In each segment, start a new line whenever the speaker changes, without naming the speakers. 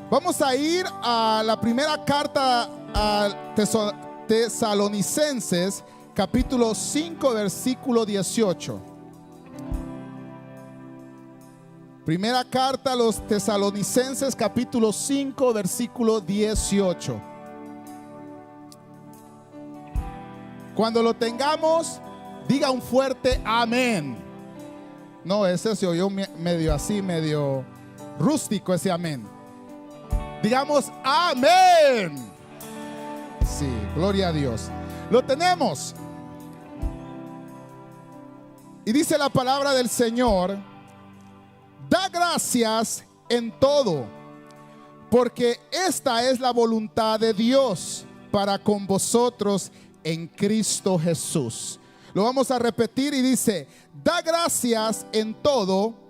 Vamos a ir a la primera carta a Tesalonicenses, capítulo 5, versículo 18. Primera carta a los Tesalonicenses, capítulo 5, versículo 18. Cuando lo tengamos, diga un fuerte amén. No, ese se oyó medio así, medio rústico ese amén. Digamos amén. Sí, gloria a Dios. Lo tenemos. Y dice la palabra del Señor: da gracias en todo, porque esta es la voluntad de Dios para con vosotros en Cristo Jesús. Lo vamos a repetir y dice: da gracias en todo,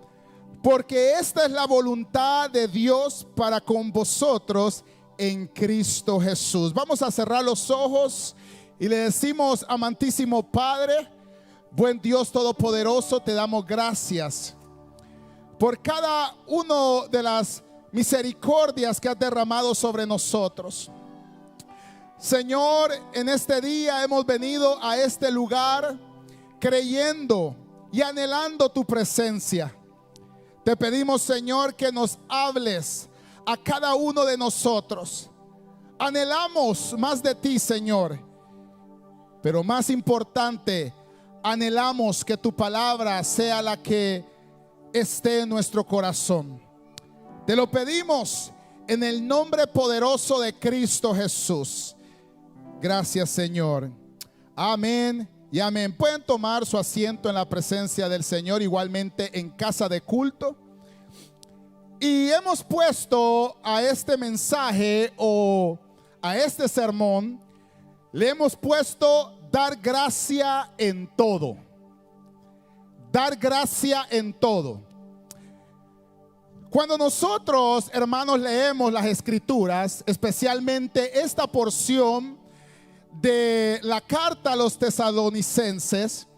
porque esta es la voluntad de Dios para con vosotros en Cristo Jesús. Vamos a cerrar los ojos y le decimos: amantísimo Padre, buen Dios todopoderoso, te damos gracias por cada uno de las misericordias que has derramado sobre nosotros. Señor, en este día hemos venido a este lugar creyendo y anhelando tu presencia. Te pedimos, Señor, que nos hables a cada uno de nosotros. Anhelamos más de ti, Señor, pero más importante, anhelamos que tu palabra sea la que esté en nuestro corazón. Te lo pedimos en el nombre poderoso de Cristo Jesús. Gracias, Señor. Amén y amén. Pueden tomar su asiento en la presencia del Señor, igualmente en casa de culto. Y hemos puesto a este mensaje o a este sermón, le hemos puesto dar gracia en todo. Dar gracia en todo. Cuando nosotros, hermanos, leemos las Escrituras, especialmente esta porción de la carta a los Tesalonicenses,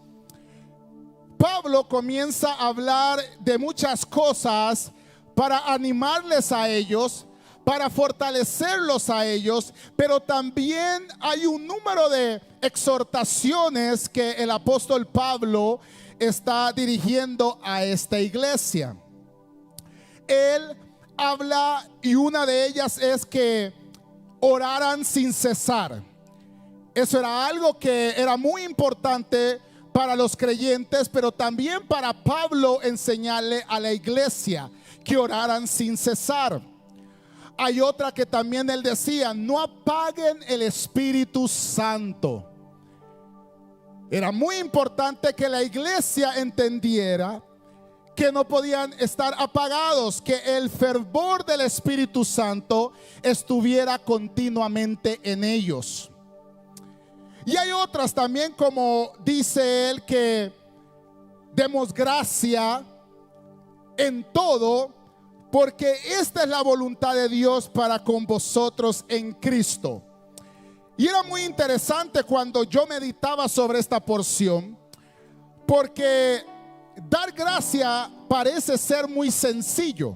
Pablo comienza a hablar de muchas cosas para animarles a ellos, para fortalecerlos a ellos, pero también hay un número de exhortaciones que el apóstol Pablo está dirigiendo a esta iglesia. Él habla y una de ellas es que oraran sin cesar. Eso era algo que era muy importante para los creyentes, pero también para Pablo enseñarle a la iglesia que oraran sin cesar. Hay otra que también él decía: no apaguen el Espíritu Santo. Era muy importante que la iglesia entendiera que no podían estar apagados, que el fervor del Espíritu Santo estuviera continuamente en ellos. Y hay otras también, como dice él, que demos gracia en todo, porque esta es la voluntad de Dios para con vosotros en Cristo. Y era muy interesante cuando yo meditaba sobre esta porción, porque dar gracia parece ser muy sencillo.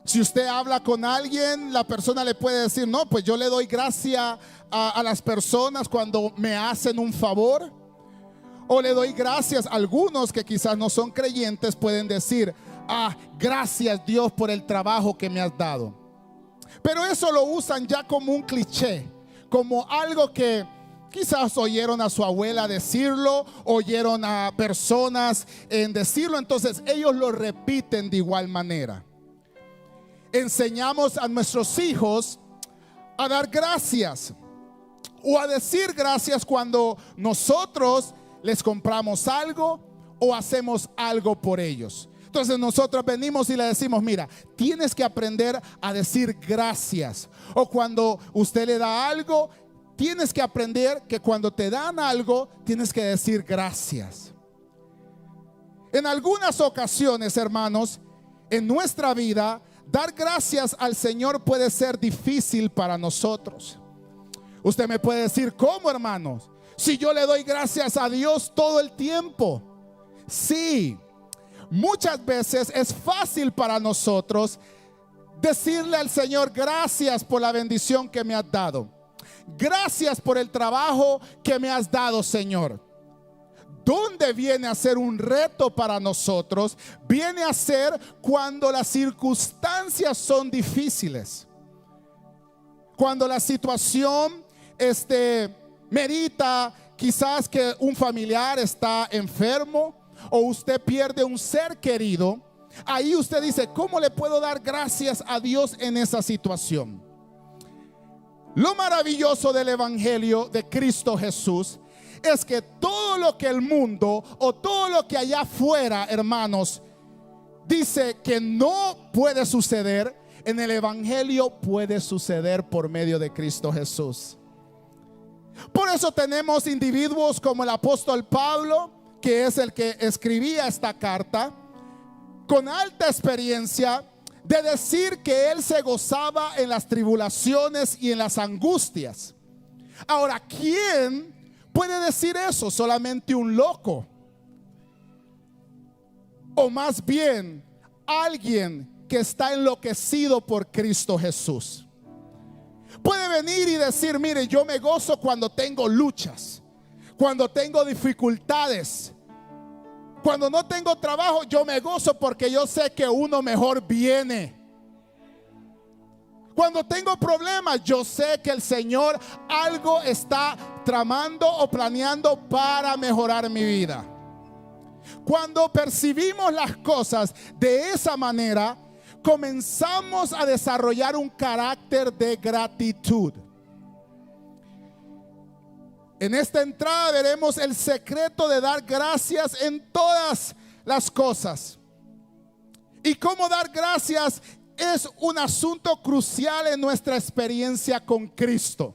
Si usted habla con alguien, la persona le puede decir: no, pues yo le doy gracia a las personas cuando me hacen un favor. O le doy gracias. Algunos que quizás no son creyentes pueden decir: gracias Dios por el trabajo que me has dado. Pero eso lo usan ya como un cliché, como algo que quizás oyeron a su abuela decirlo, oyeron a personas en decirlo, entonces ellos lo repiten de igual manera. Enseñamos a nuestros hijos a dar gracias o a decir gracias cuando nosotros les compramos algo o hacemos algo por ellos. Entonces nosotros venimos y le decimos: mira, tienes que aprender a decir gracias. O cuando usted le da algo, tienes que aprender que cuando te dan algo, tienes que decir gracias. En algunas ocasiones, hermanos, en nuestra vida, dar gracias al Señor puede ser difícil para nosotros. Usted me puede decir: ¿cómo, hermanos? Si yo le doy gracias a Dios todo el tiempo. Sí, muchas veces es fácil para nosotros decirle al Señor: gracias por la bendición que me has dado. Gracias por el trabajo que me has dado, Señor. ¿Dónde viene a ser un reto para nosotros? Viene a ser cuando las circunstancias son difíciles. Cuando la situación merita quizás que un familiar está enfermo o usted pierde un ser querido. Ahí usted dice: ¿cómo le puedo dar gracias a Dios en esa situación? Lo maravilloso del Evangelio de Cristo Jesús es que todo lo que el mundo o todo lo que allá afuera, hermanos, dice que no puede suceder, en el Evangelio puede suceder por medio de Cristo Jesús. Por eso tenemos individuos como el apóstol Pablo, que es el que escribía esta carta, con alta experiencia de decir que él se gozaba en las tribulaciones y en las angustias. Ahora, ¿quién puede decir eso? Solamente un loco, o más bien alguien que está enloquecido por Cristo Jesús. Puede venir y decir: mire, yo me gozo cuando tengo luchas, cuando tengo dificultades, cuando no tengo trabajo. Yo me gozo porque yo sé que uno mejor viene. Cuando tengo problemas, yo sé que el Señor algo está tramando o planeando para mejorar mi vida. Cuando percibimos las cosas de esa manera, comenzamos a desarrollar un carácter de gratitud. En esta entrada veremos el secreto de dar gracias en todas las cosas. Y cómo dar gracias es un asunto crucial en nuestra experiencia con Cristo.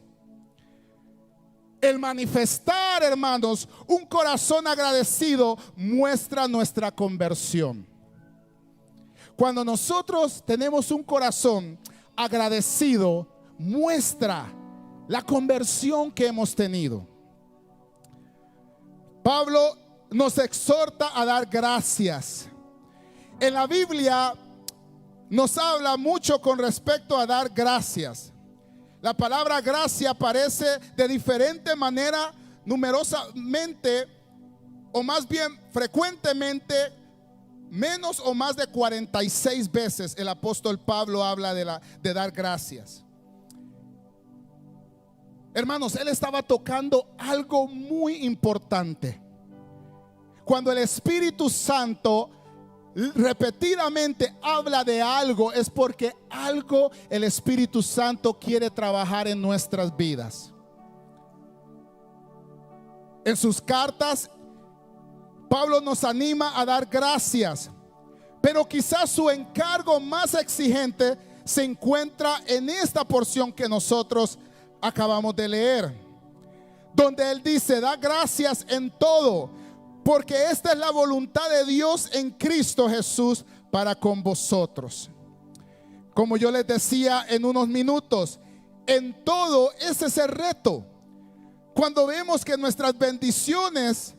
El manifestar, hermanos, un corazón agradecido muestra nuestra conversión. Cuando nosotros tenemos un corazón agradecido, muestra la conversión que hemos tenido. Pablo nos exhorta a dar gracias. En la Biblia nos habla mucho con respecto a dar gracias. La palabra gracia aparece de diferente manera, numerosamente, o más bien frecuentemente, menos o más de 46 veces el apóstol Pablo habla de dar gracias. Hermanos, él estaba tocando algo muy importante. Cuando el Espíritu Santo repetidamente habla de algo, es porque algo el Espíritu Santo quiere trabajar en nuestras vidas. En sus cartas, Pablo nos anima a dar gracias, pero quizás su encargo más exigente se encuentra en esta porción que nosotros acabamos de leer, donde él dice: da gracias en todo, porque esta es la voluntad de Dios en Cristo Jesús para con vosotros. Como yo les decía en unos minutos, en todo ese es el reto. Cuando vemos que nuestras bendiciones,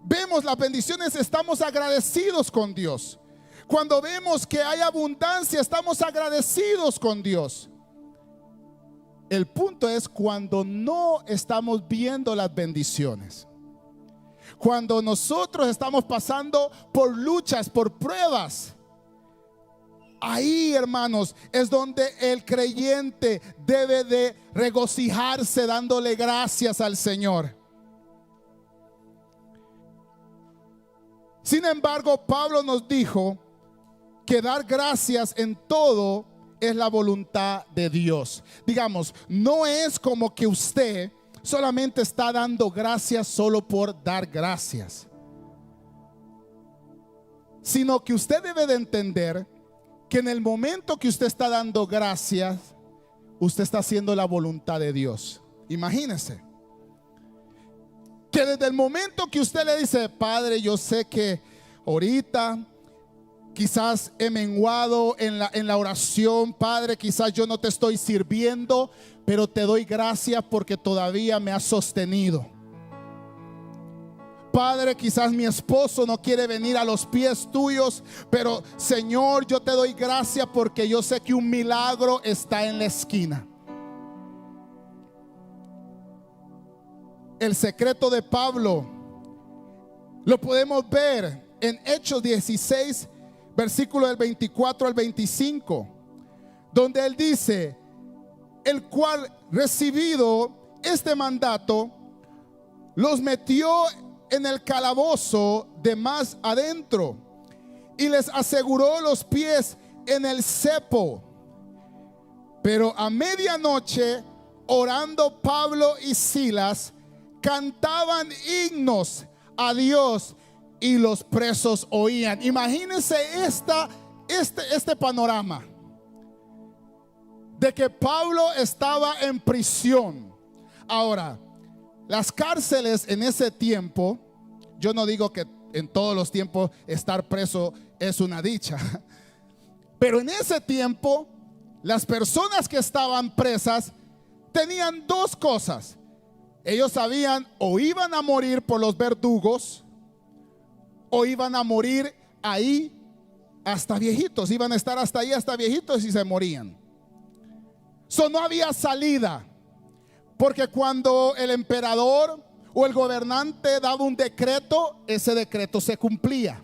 vemos las bendiciones, estamos agradecidos con Dios. Cuando vemos que hay abundancia, estamos agradecidos con Dios. El punto es cuando no estamos viendo las bendiciones. Cuando nosotros estamos pasando por luchas, por pruebas, ahí, hermanos, es donde el creyente debe de regocijarse dándole gracias al Señor. Sin embargo, Pablo nos dijo que dar gracias en todo es la voluntad de Dios. Digamos, no es como que usted solamente está dando gracias solo por dar gracias, sino que usted debe de entender que en el momento que usted está dando gracias, usted está haciendo la voluntad de Dios. Imagínese que desde el momento que usted le dice: Padre, yo sé que ahorita quizás he menguado en la oración, Padre, quizás yo no te estoy sirviendo, pero te doy gracias porque todavía me has sostenido. Padre, quizás mi esposo no quiere venir a los pies tuyos, pero Señor, yo te doy gracias porque yo sé que un milagro está en la esquina. El secreto de Pablo lo podemos ver en Hechos 16, versículo del 24 al 25, donde él dice: el cual, recibido este mandato, los metió en el calabozo de más adentro y les aseguró los pies en el cepo. Pero a medianoche, orando Pablo y Silas, cantaban himnos a Dios y los presos oían. Imagínense este panorama de que Pablo estaba en prisión. Ahora, las cárceles en ese tiempo, yo no digo que en todos los tiempos estar preso es una dicha, pero en ese tiempo las personas que estaban presas tenían dos cosas. Ellos sabían o iban a morir por los verdugos o iban a morir ahí hasta viejitos. Iban a estar hasta ahí hasta viejitos y se morían. No había salida, porque cuando el emperador o el gobernante daba un decreto, ese decreto se cumplía.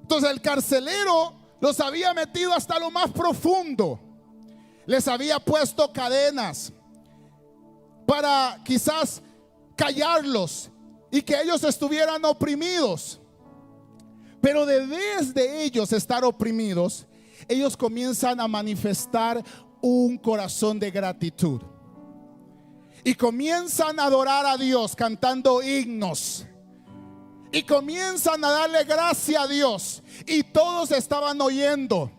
Entonces el carcelero los había metido hasta lo más profundo. Les había puesto cadenas para quizás callarlos y que ellos estuvieran oprimidos. Pero desde ellos estar oprimidos, ellos comienzan a manifestar un corazón de gratitud y comienzan a adorar a Dios cantando himnos y comienzan a darle gracias a Dios, y todos estaban oyendo.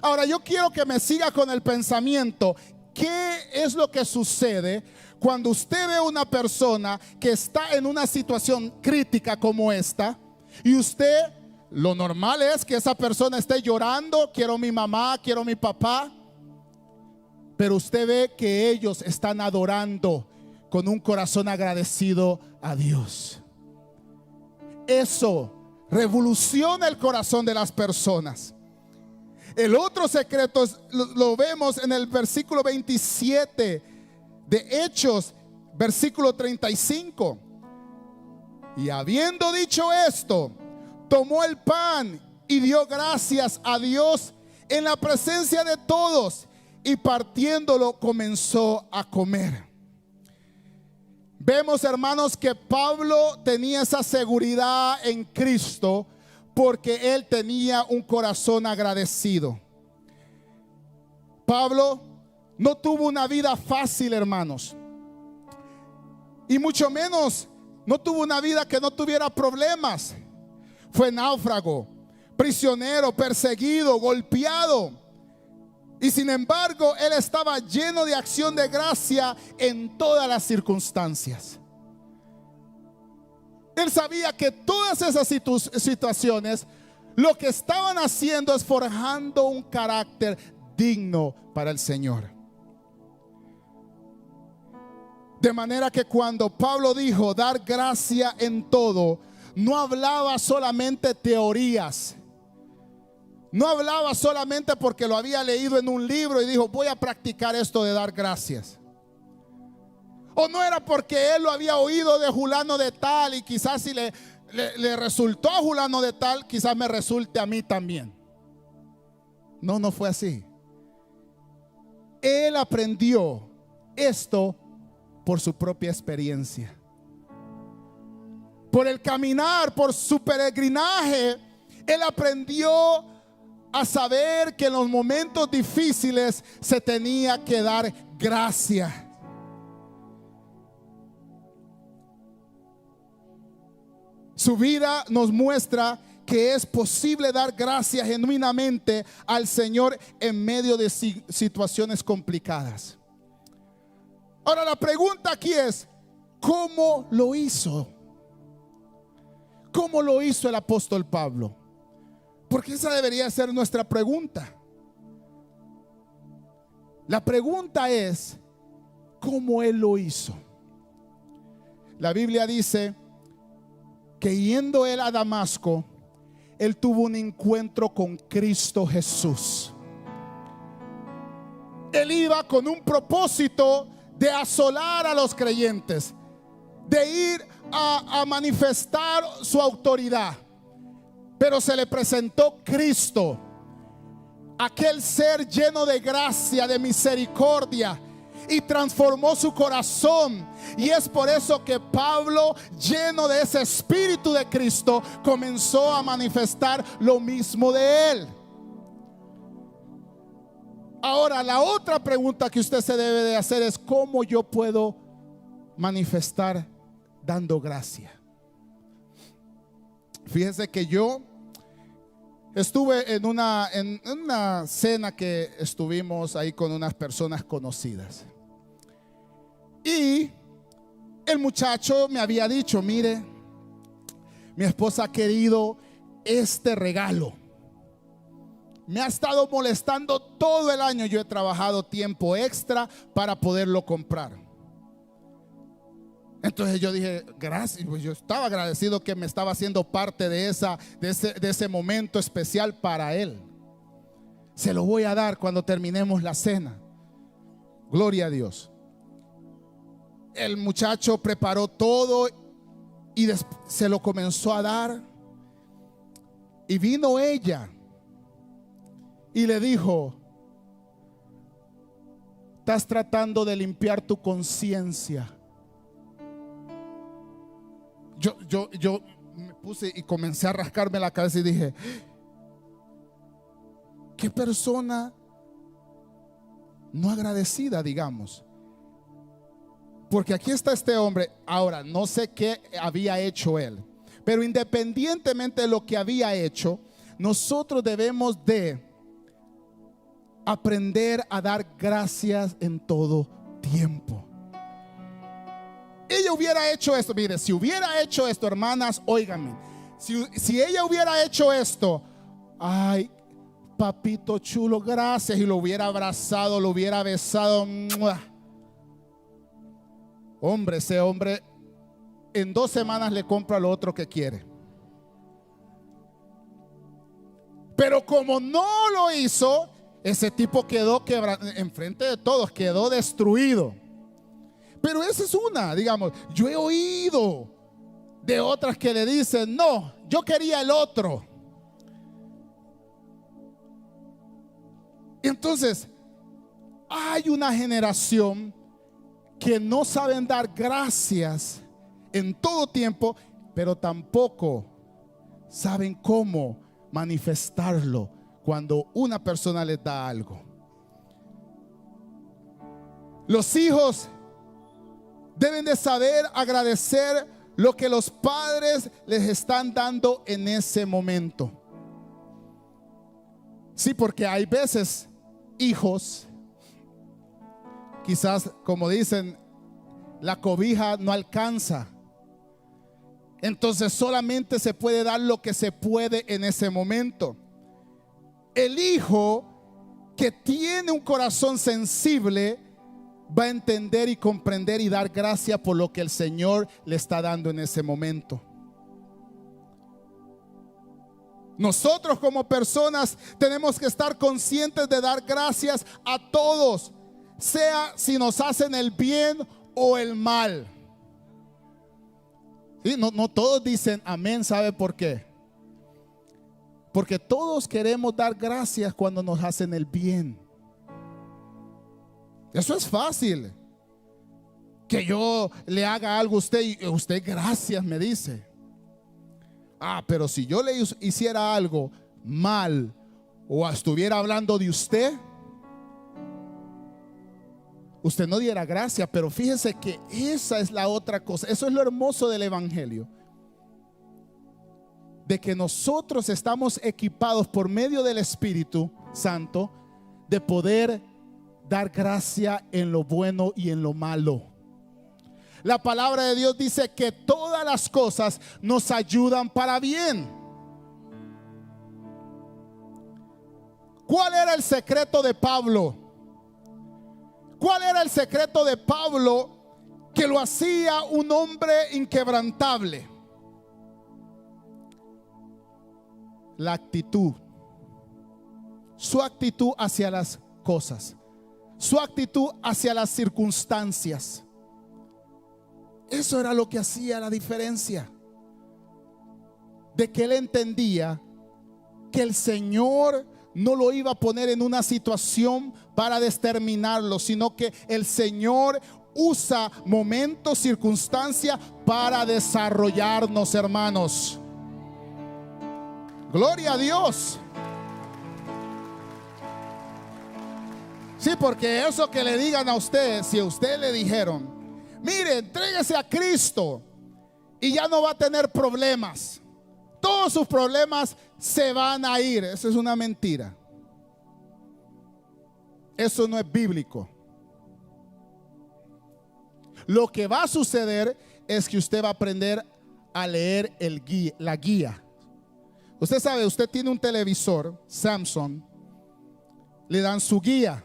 Ahora yo quiero que me siga con el pensamiento. ¿Qué es lo que sucede cuando usted ve una persona que está en una situación crítica como esta y usted, lo normal es que esa persona esté llorando, quiero mi mamá, quiero mi papá, pero usted ve que ellos están adorando con un corazón agradecido a Dios? Eso revoluciona el corazón de las personas. El otro secreto lo vemos en el versículo 27 de Hechos, versículo 35. Y habiendo dicho esto, tomó el pan y dio gracias a Dios en la presencia de todos, y partiéndolo comenzó a comer. Vemos, hermanos, que Pablo tenía esa seguridad en Cristo porque él tenía un corazón agradecido. Pablo no tuvo una vida fácil, hermanos, y mucho menos no tuvo una vida que no tuviera problemas. Fue náufrago, prisionero, perseguido, golpeado, y sin embargo él estaba lleno de acción de gracia en todas las circunstancias. Él sabía que todas esas situaciones lo que estaban haciendo es forjando un carácter digno para el Señor. De manera que cuando Pablo dijo dar gracia en todo, no hablaba solamente teorías, no hablaba solamente porque lo había leído en un libro y dijo voy a practicar esto de dar gracias. O no era porque él lo había oído de fulano de tal y quizás si le resultó a fulano de tal, quizás me resulte a mí también. No, no fue así. Él aprendió esto por su propia experiencia, por el caminar, por su peregrinaje. Él aprendió a saber que en los momentos difíciles se tenía que dar gracia. Su vida nos muestra que es posible dar gracias genuinamente al Señor en medio de situaciones complicadas. Ahora la pregunta aquí es, ¿cómo lo hizo? ¿Cómo lo hizo el apóstol Pablo? Porque esa debería ser nuestra pregunta. La pregunta es, ¿cómo él lo hizo? La Biblia dice que yendo él a Damasco, él tuvo un encuentro con Cristo Jesús. Él iba con un propósito de asolar a los creyentes, de ir a manifestar su autoridad. Pero se le presentó Cristo, aquel ser lleno de gracia, de misericordia, y transformó su corazón. Y es por eso que Pablo, lleno de ese espíritu de Cristo, comenzó a manifestar lo mismo de él. Ahora, la otra pregunta que usted se debe de hacer es: ¿cómo yo puedo manifestar dando gracia? Fíjese que yo estuve en una cena que estuvimos ahí con unas personas conocidas. Y el muchacho me había dicho: mire, mi esposa ha querido este regalo. Me ha estado molestando todo el año. Yo he trabajado tiempo extra para poderlo comprar. Entonces yo dije: gracias. Pues yo estaba agradecido que me estaba haciendo parte de ese momento especial para él. Se lo voy a dar cuando terminemos la cena. Gloria a Dios. El muchacho preparó todo y se lo comenzó a dar. Y vino ella y le dijo: estás tratando de limpiar tu conciencia. Yo me puse y comencé a rascarme la cabeza y dije: qué persona no agradecida, digamos. Porque aquí está este hombre. Ahora, no sé qué había hecho él, pero independientemente de lo que había hecho, nosotros debemos de aprender a dar gracias en todo tiempo. Ella hubiera hecho esto, mire, si hubiera hecho esto, hermanas, óiganme, si ella hubiera hecho esto: ay, papito chulo, gracias, y lo hubiera abrazado, lo hubiera besado, ¡mua! Hombre, ese hombre en 2 semanas le compra lo otro que quiere. Pero como no lo hizo, ese tipo quedó enfrente de todos, quedó destruido. Pero esa es una, digamos, yo he oído de otras que le dicen: no, yo quería el otro. Entonces, hay una generación que no saben dar gracias en todo tiempo, pero tampoco saben cómo manifestarlo cuando una persona les da algo. Los hijos deben de saber agradecer lo que los padres les están dando en ese momento. Sí, porque hay veces hijos, quizás, como dicen, la cobija no alcanza. Entonces solamente se puede dar lo que se puede en ese momento. El hijo que tiene un corazón sensible va a entender y comprender y dar gracias por lo que el Señor le está dando en ese momento. Nosotros como personas tenemos que estar conscientes de dar gracias a todos, sea si nos hacen el bien o el mal. ¿Sí? No todos dicen amén. ¿Sabe por qué? Porque todos queremos dar gracias cuando nos hacen el bien. Eso es fácil. Que yo le haga algo a usted y usted gracias me dice. Pero si yo le hiciera algo mal o estuviera hablando de usted, usted no diera gracias. Pero fíjese que esa es la otra cosa. Eso es lo hermoso del evangelio, de que nosotros estamos equipados por medio del Espíritu Santo de poder dar gracia en lo bueno y en lo malo. La palabra de Dios dice que todas las cosas nos ayudan para bien. ¿Cuál era el secreto de Pablo? ¿Cuál era el secreto de Pablo que lo hacía un hombre inquebrantable. La actitud, su actitud hacia las cosas, su actitud hacia las circunstancias. Eso era lo que hacía la diferencia. De que él entendía que el Señor no lo iba a poner en una situación para determinarlo, sino que el Señor usa momentos, circunstancias para desarrollarnos, hermanos. Gloria a Dios. Sí, porque eso que le digan a usted, si a usted le dijeron, mire, entréguese a Cristo y ya no va a tener problemas, todos sus problemas se van a ir. Eso es una mentira. Eso no es bíblico. Lo que va a suceder es que usted va a aprender a leer la guía. Usted sabe, usted tiene un televisor Samsung, le dan su guía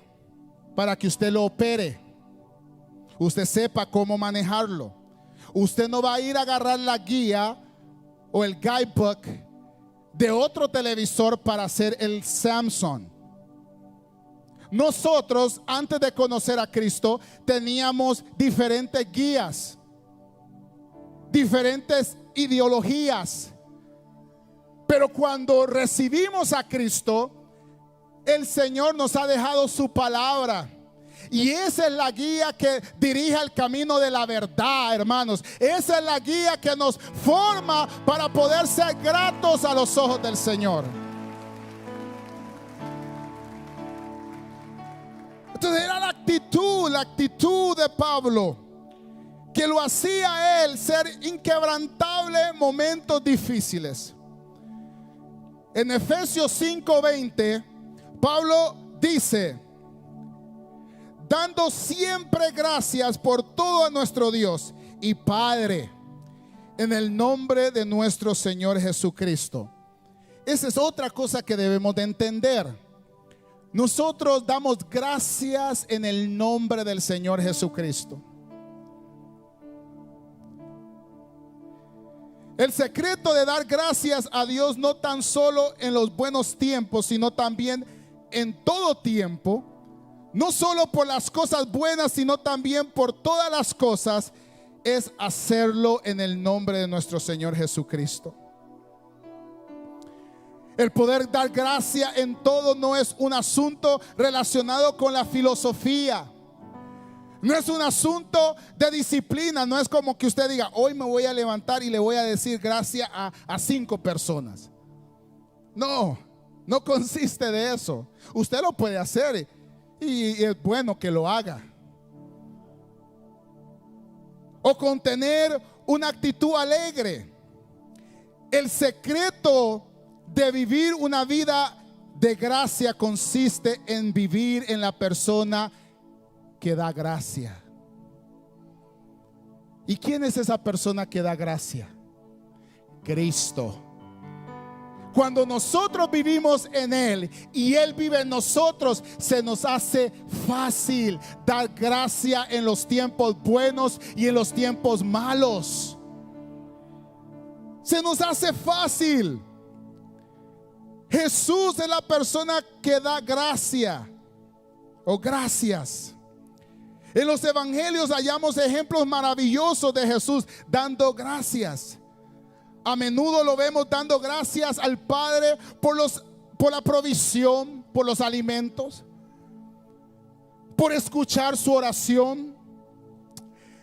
para que usted lo opere, usted sepa cómo manejarlo. Usted no va a ir a agarrar la guía o el guidebook de otro televisor para hacer el Samsung. Nosotros, antes de conocer a Cristo, teníamos diferentes guías, diferentes ideologías. Pero cuando recibimos a Cristo, el Señor nos ha dejado su palabra. Y esa es la guía que dirige el camino de la verdad, hermanos. Esa es la guía que nos forma para poder ser gratos a los ojos del Señor. Entonces era la actitud de Pablo, que lo hacía a él ser inquebrantable en momentos difíciles. En Efesios 5:20, Pablo dice: dando siempre gracias por todo a nuestro Dios y Padre, en el nombre de nuestro Señor Jesucristo. Esa es otra cosa que debemos de entender. Nosotros damos gracias en el nombre del Señor Jesucristo. El secreto de dar gracias a Dios no tan solo en los buenos tiempos, sino también en todo tiempo, no solo por las cosas buenas, sino también por todas las cosas, es hacerlo en el nombre de nuestro Señor Jesucristo. El poder dar gracia en todo no es un asunto relacionado con la filosofía. No es un asunto de disciplina. No es como que usted diga: hoy me voy a levantar y le voy a decir gracias a 5 personas. No, no consiste de eso. Usted lo puede hacer y es bueno que lo haga. O con tener una actitud alegre. El secreto de vivir una vida de gracia consiste en vivir en la persona que da gracia. ¿Y quién es esa persona que da gracia? Cristo. Cuando nosotros vivimos en Él y Él vive en nosotros, se nos hace fácil dar gracia en los tiempos buenos y en los tiempos malos. Se nos hace fácil. Jesús es la persona que da gracia o gracias. En los evangelios hallamos ejemplos maravillosos de Jesús dando gracias. A menudo lo vemos dando gracias al Padre por la provisión, por los alimentos, por escuchar su oración.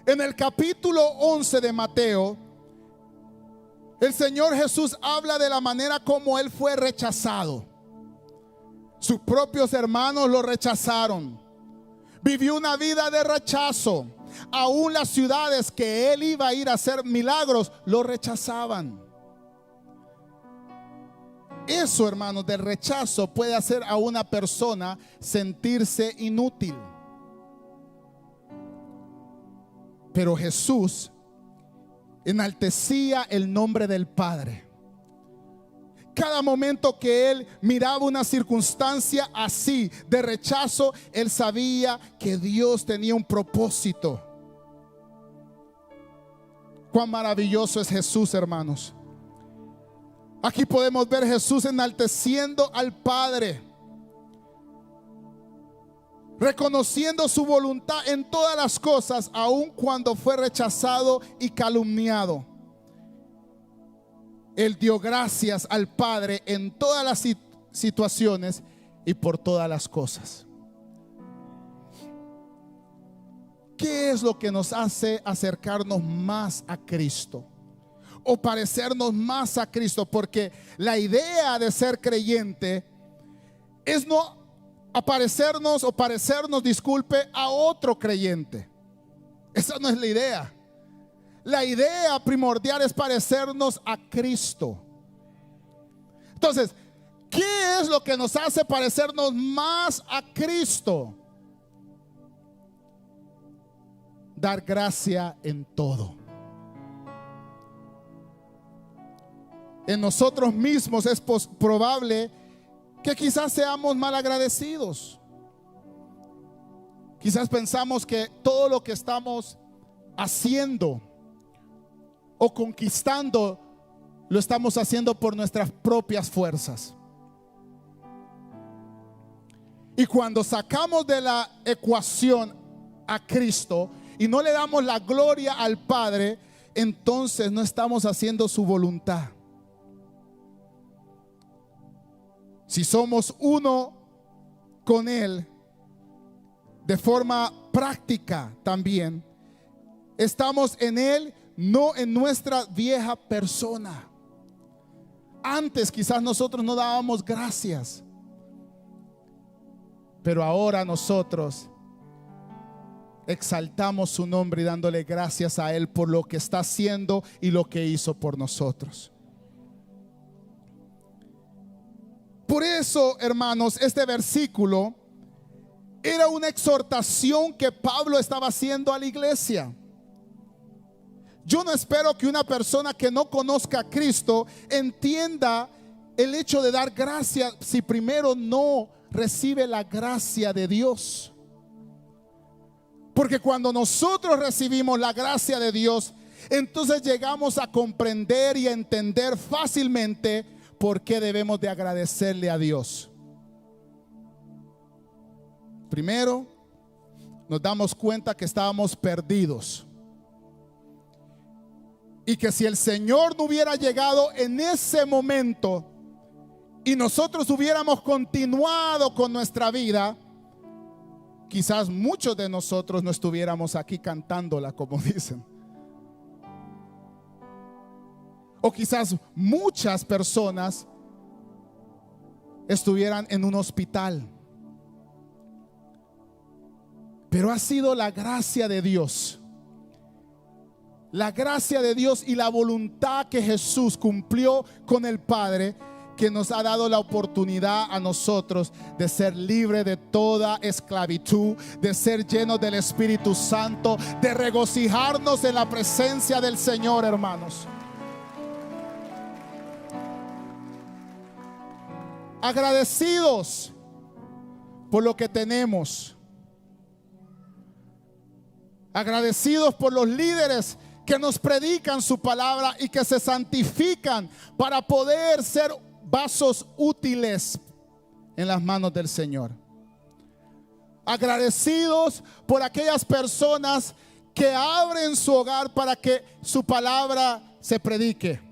En el capítulo 11 de Mateo, el Señor Jesús habla de la manera como Él fue rechazado. Sus propios hermanos lo rechazaron. Vivió una vida de rechazo. Aún las ciudades que Él iba a ir a hacer milagros lo rechazaban. Eso, hermanos, del rechazo puede hacer a una persona sentirse inútil. Pero Jesús enaltecía el nombre del Padre. Cada momento que Él miraba una circunstancia así de rechazo, Él sabía que Dios tenía un propósito. Cuán maravilloso es Jesús, hermanos. Aquí podemos ver Jesús enalteciendo al Padre, reconociendo su voluntad en todas las cosas, aun cuando fue rechazado y calumniado. Él dio gracias al Padre en todas las situaciones y por todas las cosas. ¿Qué es lo que nos hace acercarnos más a Cristo o parecernos más a Cristo? Porque la idea de ser creyente es no parecernos, disculpe, a otro creyente. Esa no es la idea. La idea primordial es parecernos a Cristo. Entonces, ¿qué es lo que nos hace parecernos más a Cristo? Dar gracia en todo. En nosotros mismos es probable que quizás seamos mal agradecidos. Quizás pensamos que todo lo que estamos haciendo o conquistando lo estamos haciendo por nuestras propias fuerzas. Y cuando sacamos de la ecuación a Cristo y no le damos la gloria al Padre, entonces no estamos haciendo su voluntad. Si somos uno con Él de forma práctica también, estamos en Él, no en nuestra vieja persona. Antes quizás nosotros no dábamos gracias, pero ahora nosotros exaltamos su nombre y dándole gracias a Él por lo que está haciendo y lo que hizo por nosotros. Por eso, hermanos, este versículo era una exhortación que Pablo estaba haciendo a la iglesia. Yo no espero que una persona que no conozca a Cristo entienda el hecho de dar gracias si primero no recibe la gracia de Dios. Porque cuando nosotros recibimos la gracia de Dios, entonces llegamos a comprender y a entender fácilmente por qué debemos de agradecerle a Dios. Primero, nos damos cuenta que estábamos perdidos y que si el Señor no hubiera llegado en ese momento y nosotros hubiéramos continuado con nuestra vida, quizás muchos de nosotros no estuviéramos aquí cantándola, como dicen. O quizás muchas personas estuvieran en un hospital. Pero ha sido la gracia de Dios. La gracia de Dios y la voluntad que Jesús cumplió con el Padre, que nos ha dado la oportunidad a nosotros de ser libres de toda esclavitud, de ser llenos del Espíritu Santo, de regocijarnos en la presencia del Señor, hermanos. Agradecidos por lo que tenemos. Agradecidos por los líderes que nos predican su palabra y que se santifican para poder ser vasos útiles en las manos del Señor. Agradecidos por aquellas personas que abren su hogar para que su palabra se predique.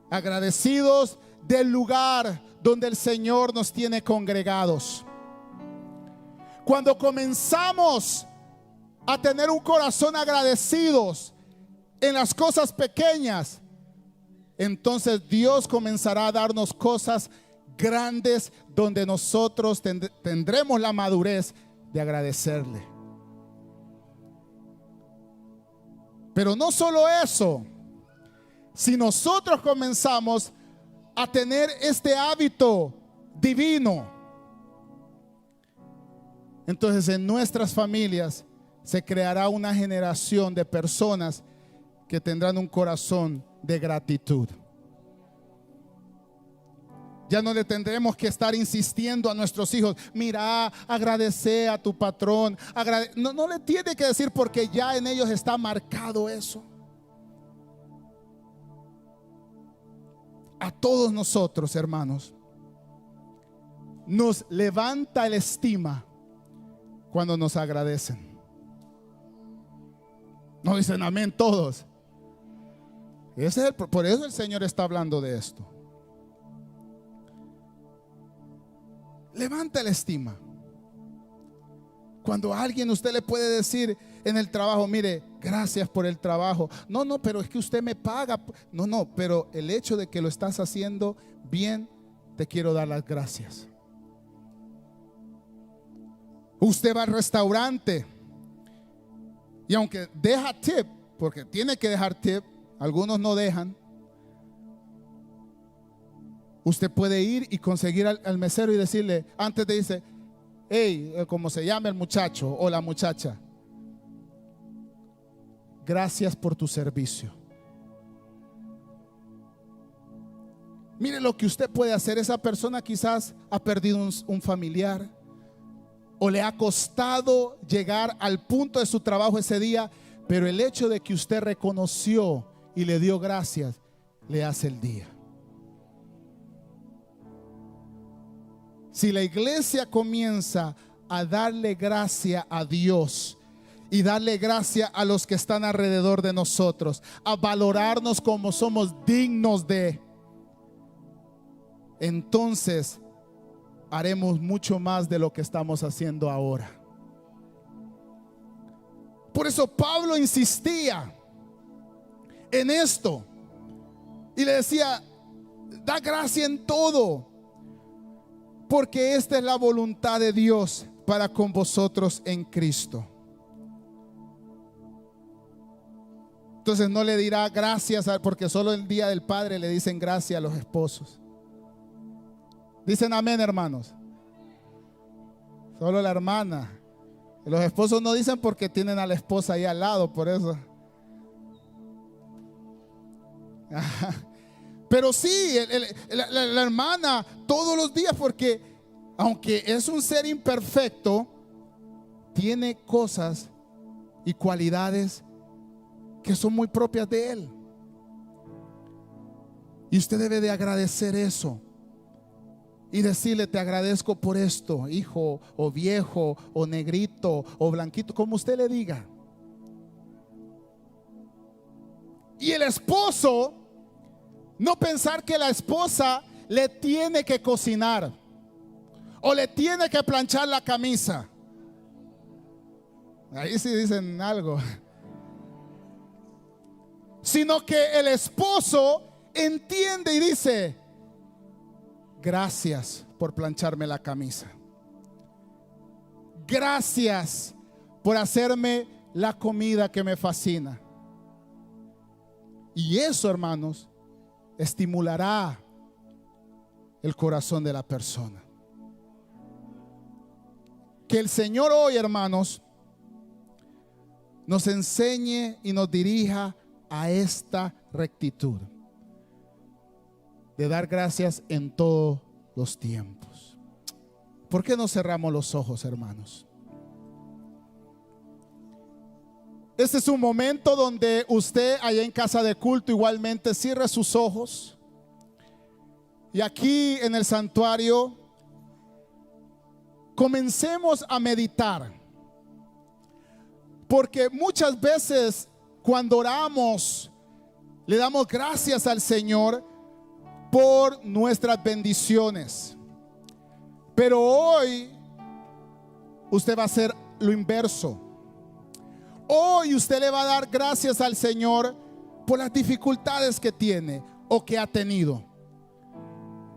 Agradecidos del lugar donde el Señor nos tiene congregados. Cuando comenzamos a tener un corazón agradecidos en las cosas pequeñas, entonces Dios comenzará a darnos cosas grandes donde nosotros tendremos la madurez de agradecerle. Pero no solo eso, si nosotros comenzamos a tener este hábito divino, entonces en nuestras familias se creará una generación de personas que tendrán un corazón de gratitud. Ya no le tendremos que estar insistiendo a nuestros hijos: mira, agradece a tu patrón. No, no le tiene que decir, porque ya en ellos está marcado eso. A todos nosotros, hermanos, nos levanta la estima cuando nos agradecen. No dicen amén todos. Por eso el Señor está hablando de esto. Levanta la estima. Cuando a alguien usted le puede decir en el trabajo: mire, gracias por el trabajo. No, no, pero es que usted me paga. No, no, pero el hecho de que lo estás haciendo bien, te quiero dar las gracias. Usted va al restaurante y aunque deja tip, porque tiene que dejar tip, algunos no dejan, usted puede ir y conseguir al mesero y decirle, antes de irse: hey, como se llama el muchacho o la muchacha, gracias por tu servicio. Mire lo que usted puede hacer. Esa persona quizás ha perdido un familiar, o le ha costado llegar al punto de su trabajo ese día, pero el hecho de que usted reconoció y le dio gracias, le hace el día. Si la iglesia comienza a darle gracia a Dios y darle gracia a los que están alrededor de nosotros, a valorarnos como somos dignos de, entonces haremos mucho más de lo que estamos haciendo ahora. Por eso Pablo insistía en esto y le decía: da gracia en todo, porque esta es la voluntad de Dios para con vosotros en Cristo. Entonces no le dirá gracias, porque solo el día del Padre le dicen gracias a los esposos. Dicen amén, hermanos. Solo la hermana. Los esposos no dicen porque tienen a la esposa ahí al lado, por eso. Pero sí, la hermana todos los días, porque aunque es un ser imperfecto, tiene cosas y cualidades que son muy propias de él. Y usted debe de agradecer eso y decirle: te agradezco por esto, hijo, o viejo, o negrito, o blanquito, como usted le diga. Y el esposo, no pensar que la esposa le tiene que cocinar o le tiene que planchar la camisa. Ahí sí dicen algo. Sino que el esposo entiende y dice: gracias por plancharme la camisa. Gracias por hacerme la comida que me fascina. Y eso, hermanos, estimulará el corazón de la persona. Que el Señor hoy, hermanos, nos enseñe y nos dirija a esta rectitud de dar gracias en todos los tiempos. ¿Por qué no cerramos los ojos, hermanos? Este es un momento donde usted allá en casa de culto igualmente cierre sus ojos. Y aquí en el santuario comencemos a meditar. Porque muchas veces cuando oramos le damos gracias al Señor por nuestras bendiciones. Pero hoy usted va a hacer lo inverso. Hoy usted le va a dar gracias al Señor por las dificultades que tiene o que ha tenido,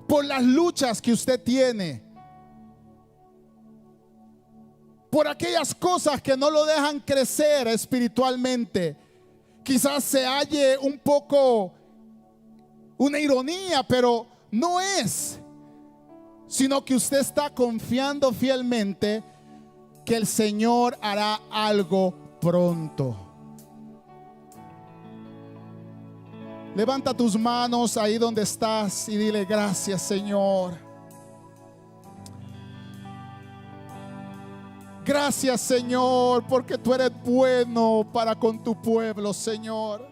por las luchas que usted tiene, por aquellas cosas que no lo dejan crecer espiritualmente. Quizás se halle un poco una ironía, pero no es, sino que usted está confiando fielmente que el Señor hará algo pronto. Levanta tus manos ahí donde estás y dile: gracias, Señor. Gracias, Señor, porque tú eres bueno para con tu pueblo, Señor.